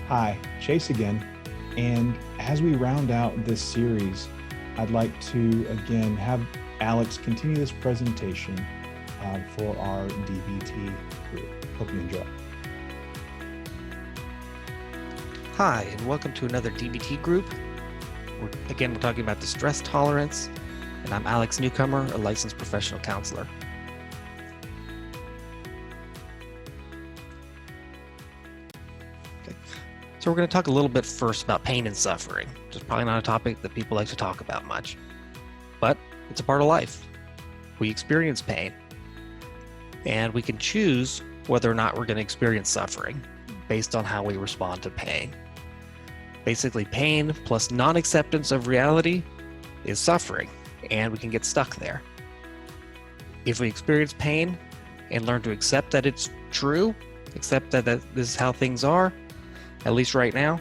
Hi, Chase again. And as we round out this series, I'd like to again have Alex continue this presentation for our DBT group. Hope you enjoy. Hi, and welcome to another DBT group. We're talking about distress tolerance, and I'm Alex Newcomer, a licensed professional counselor. So we're going to talk a little bit first about pain and suffering, which is probably not a topic that people like to talk about much, but it's a part of life. We experience pain, and we can choose whether or not we're going to experience suffering based on how we respond to pain. Basically, pain plus non-acceptance of reality is suffering, and we can get stuck there. If we experience pain and learn to accept that it's true, accept that this is how things are, at least right now,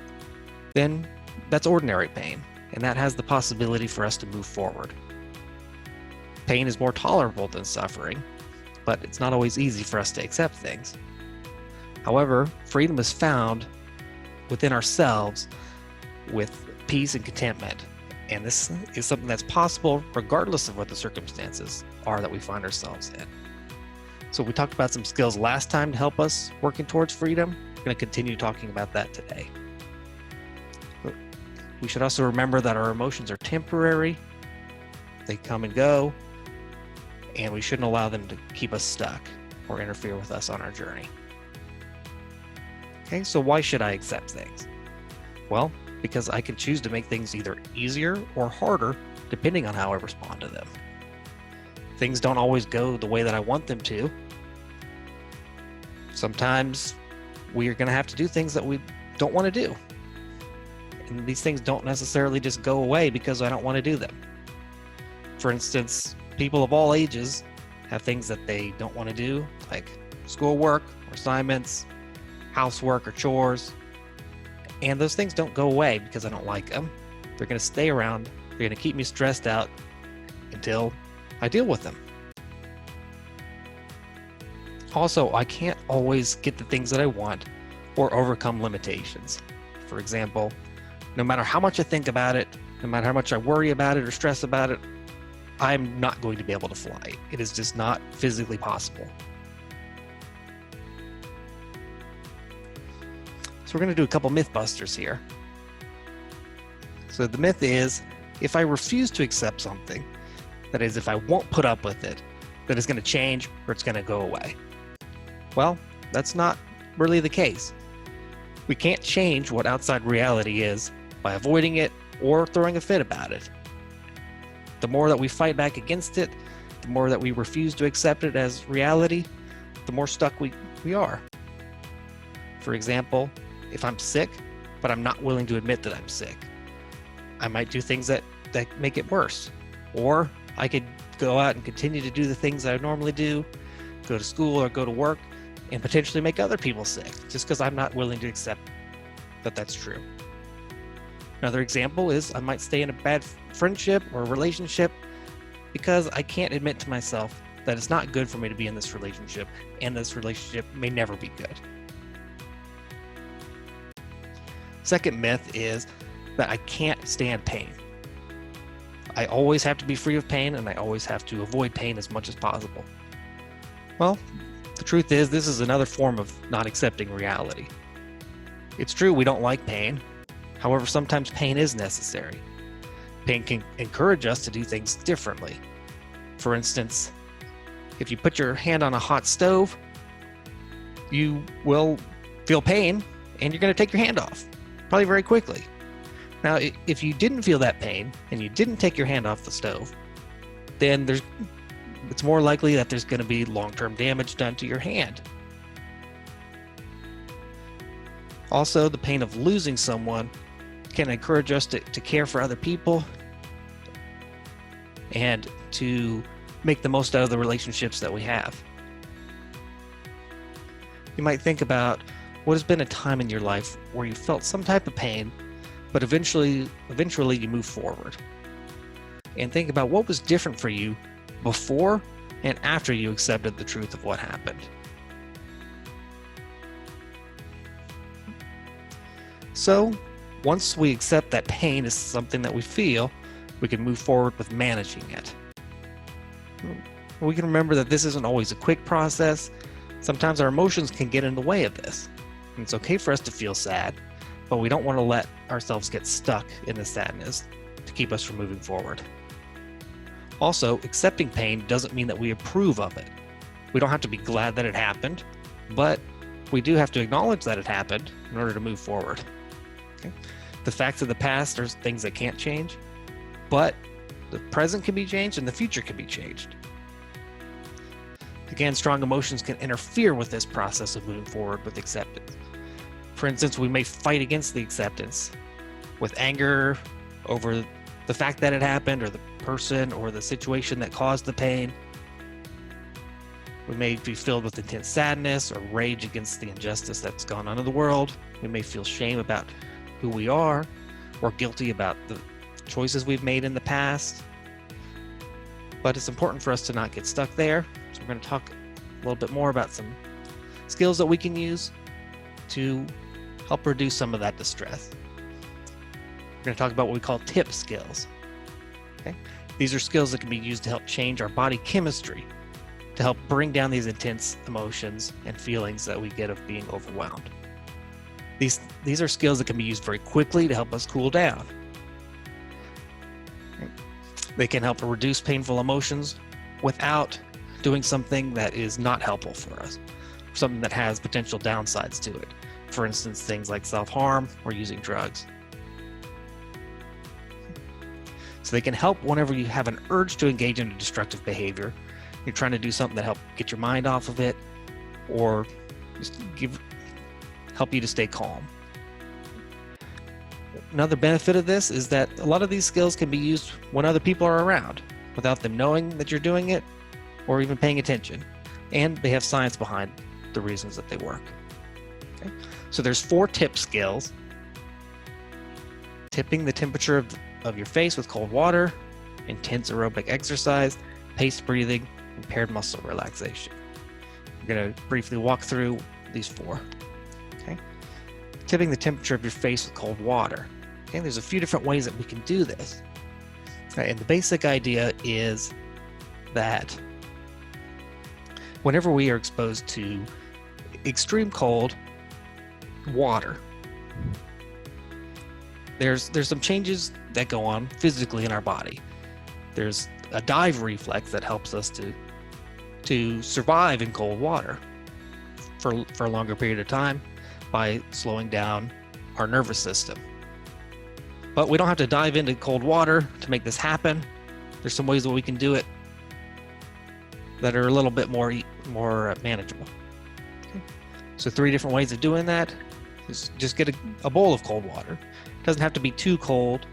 then that's ordinary pain, and that has the possibility for us to move forward. Pain is more tolerable than suffering, but it's not always easy for us to accept things. However, freedom is found within ourselves with peace and contentment, and this is something that's possible regardless of what the circumstances are that we find ourselves in. So we talked about some skills last time to help us working towards freedom. We're going to continue talking about that today. We should also remember that our emotions are temporary, they come and go, and we shouldn't allow them to keep us stuck or interfere with us on our journey. Okay, so why should I accept things? Well, because I can choose to make things either easier or harder depending on how I respond to them. Things don't always go the way that I want them to. Sometimes we are going to have to do things that we don't want to do. And these things don't necessarily just go away because I don't want to do them. For instance, people of all ages have things that they don't want to do, like schoolwork or assignments, housework or chores. And those things don't go away because I don't like them. They're going to stay around. They're going to keep me stressed out until I deal with them. Also, I can't always get the things that I want or overcome limitations. For example, no matter how much I think about it, no matter how much I worry about it or stress about it, I'm not going to be able to fly. It is just not physically possible. So we're going to do a couple myth busters here. So the myth is, if I refuse to accept something, that is, if I won't put up with it, that it's going to change or it's going to go away. Well, that's not really the case. We can't change what outside reality is by avoiding it or throwing a fit about it. The more that we fight back against it, the more that we refuse to accept it as reality, the more stuck we are. For example, if I'm sick, but I'm not willing to admit that I'm sick, I might do things that make it worse. Or I could go out and continue to do the things that I normally do, go to school or go to work, and potentially make other people sick, just because I'm not willing to accept that that's true. Another example is I might stay in a bad friendship or relationship because I can't admit to myself that it's not good for me to be in this relationship, and this relationship may never be good. Second myth is that I can't stand pain. I always have to be free of pain, and I always have to avoid pain as much as possible. Well, the truth is, this is another form of not accepting reality. It's true we don't like pain. However, sometimes pain is necessary. Pain can encourage us to do things differently. For instance, if you put your hand on a hot stove, you will feel pain and you're going to take your hand off, probably very quickly. Now, if you didn't feel that pain and you didn't take your hand off the stove, then it's more likely that there's going to be long-term damage done to your hand. Also, the pain of losing someone can encourage us to care for other people and to make the most out of the relationships that we have. You might think about what has been a time in your life where you felt some type of pain, but eventually you move forward. And think about what was different for you before and after you accepted the truth of what happened. So once we accept that pain is something that we feel, we can move forward with managing it. We can remember that this isn't always a quick process. Sometimes our emotions can get in the way of this. And it's okay for us to feel sad, but we don't want to let ourselves get stuck in the sadness to keep us from moving forward. Also, accepting pain doesn't mean that we approve of it. We don't have to be glad that it happened, but we do have to acknowledge that it happened in order to move forward. Okay? The facts of the past are things that can't change, but the present can be changed and the future can be changed. Again, strong emotions can interfere with this process of moving forward with acceptance. For instance, we may fight against the acceptance with anger over the fact that it happened, or the person, or the situation that caused the pain. We may be filled with intense sadness or rage against the injustice that's gone on in the world. We may feel shame about who we are, or guilty about the choices we've made in the past. But it's important for us to not get stuck there. So we're going to talk a little bit more about some skills that we can use to help reduce some of that distress. We're going to talk about what we call tip skills. Okay? These are skills that can be used to help change our body chemistry, to help bring down these intense emotions and feelings that we get of being overwhelmed. These are skills that can be used very quickly to help us cool down. They can help reduce painful emotions without doing something that is not helpful for us, something that has potential downsides to it. For instance, things like self-harm or using drugs. So they can help whenever you have an urge to engage in a destructive behavior. You're trying to do something that help get your mind off of it, or just help you to stay calm. Another benefit of this is that a lot of these skills can be used when other people are around without them knowing that you're doing it or even paying attention. And they have science behind the reasons that they work. Okay? So there's 4 tip skills. Tipping the temperature of your face with cold water, intense aerobic exercise, paced breathing, and paired muscle relaxation. I'm going to briefly walk through these 4. Okay? Tipping the temperature of your face with cold water. Okay, there's a few different ways that we can do this. Okay, and the basic idea is that whenever we are exposed to extreme cold water, there's some changes that go on physically in our body. There's a dive reflex that helps us to survive in cold water for a longer period of time by slowing down our nervous system. But we don't have to dive into cold water to make this happen. There's some ways that we can do it that are a little bit more manageable. Okay. So 3 different ways of doing that is just get a bowl of cold water. It doesn't have to be too cold,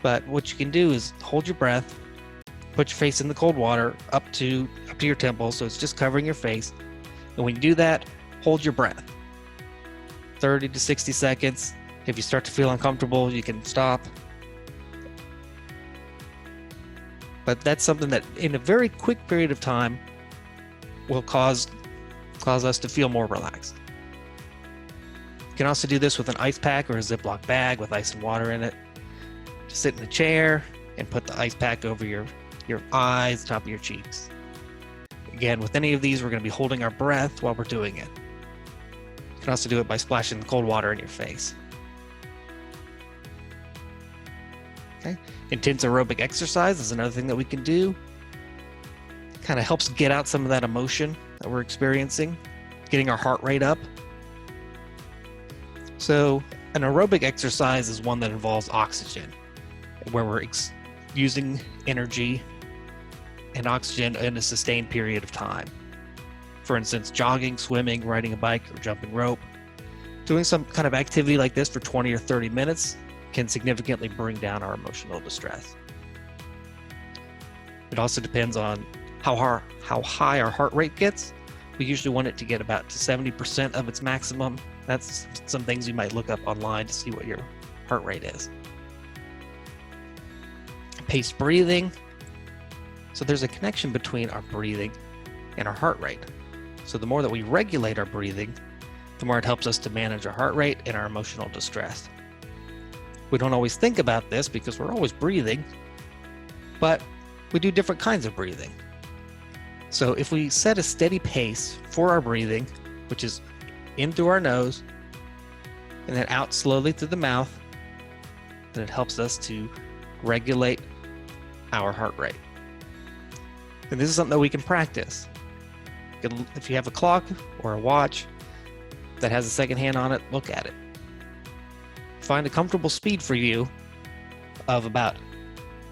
but what you can do is hold your breath, put your face in the cold water up to your temples, so it's just covering your face. And when you do that, hold your breath 30 to 60 seconds. If you start to feel uncomfortable, you can stop. But that's something that in a very quick period of time will cause us to feel more relaxed. You can also do this with an ice pack or a Ziploc bag with ice and water in it. Just sit in a chair and put the ice pack over your eyes, top of your cheeks. Again, with any of these, we're going to be holding our breath while we're doing it. You can also do it by splashing the cold water in your face. Okay. Intense aerobic exercise is another thing that we can do. Kind of helps get out some of that emotion that we're experiencing, getting our heart rate up. So an aerobic exercise is one that involves oxygen, where we're using energy and oxygen in a sustained period of time. For instance, jogging, swimming, riding a bike, or jumping rope. Doing some kind of activity like this for 20 or 30 minutes can significantly bring down our emotional distress. It also depends on how high our heart rate gets. We usually want it to get about to 70% of its maximum. That's some things you might look up online to see what your heart rate is. Paced breathing. So there's a connection between our breathing and our heart rate. So the more that we regulate our breathing, the more it helps us to manage our heart rate and our emotional distress. We don't always think about this because we're always breathing, but we do different kinds of breathing. So if we set a steady pace for our breathing, which is in through our nose and then out slowly through the mouth, then it helps us to regulate our heart rate. And this is something that we can practice. If you have a clock or a watch that has a second hand on it, look at it. Find a comfortable speed for you of about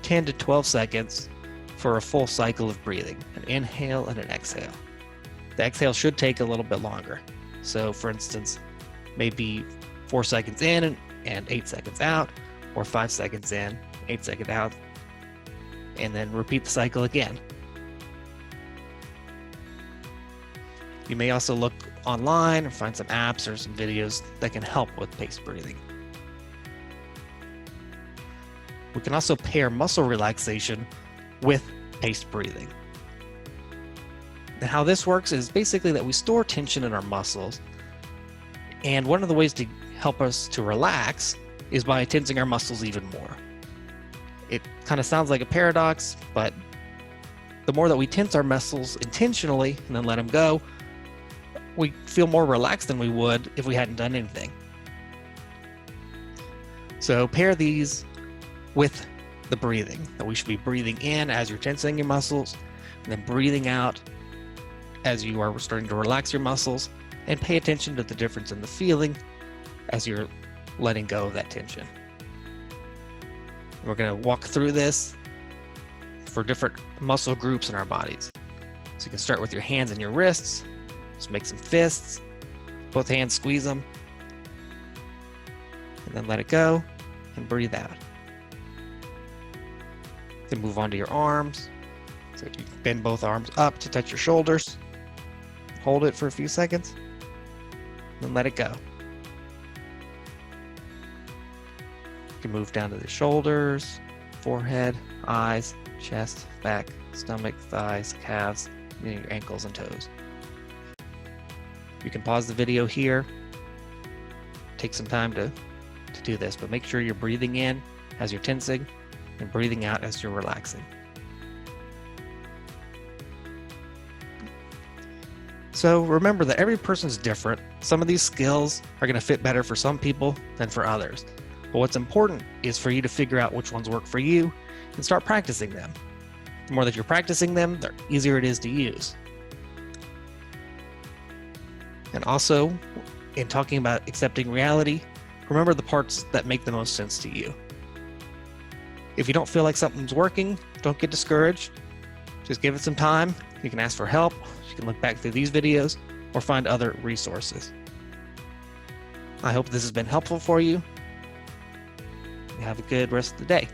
10 to 12 seconds for a full cycle of breathing, an inhale and an exhale. The exhale should take a little bit longer. So for instance, maybe 4 seconds in and 8 seconds out, or 5 seconds in, 8 seconds out, and then repeat the cycle again. You may also look online or find some apps or some videos that can help with paced breathing. We can also pair muscle relaxation with paced breathing. And how this works is basically that we store tension in our muscles. And one of the ways to help us to relax is by tensing our muscles even more. It kind of sounds like a paradox, but the more that we tense our muscles intentionally and then let them go, we feel more relaxed than we would if we hadn't done anything. So pair these with the breathing. That we should be breathing in as you're tensing your muscles, and then breathing out as you are starting to relax your muscles, and pay attention to the difference in the feeling as you're letting go of that tension. We're going to walk through this for different muscle groups in our bodies. So you can start with your hands and your wrists. Just make some fists, both hands squeeze them, and then let it go and breathe out. Then move on to your arms. So you bend both arms up to touch your shoulders. Hold it for a few seconds, then let it go. You can move down to the shoulders, forehead, eyes, chest, back, stomach, thighs, calves, and your ankles and toes. You can pause the video here, take some time to do this, but make sure you're breathing in as you're tensing and breathing out as you're relaxing. So remember that every person's different. Some of these skills are going to fit better for some people than for others. But what's important is for you to figure out which ones work for you and start practicing them. The more that you're practicing them, the easier it is to use. And also, in talking about accepting reality, remember the parts that make the most sense to you. If you don't feel like something's working, don't get discouraged. Just give it some time. You can ask for help. You can look back through these videos or find other resources. I hope this has been helpful for you. Have a good rest of the day.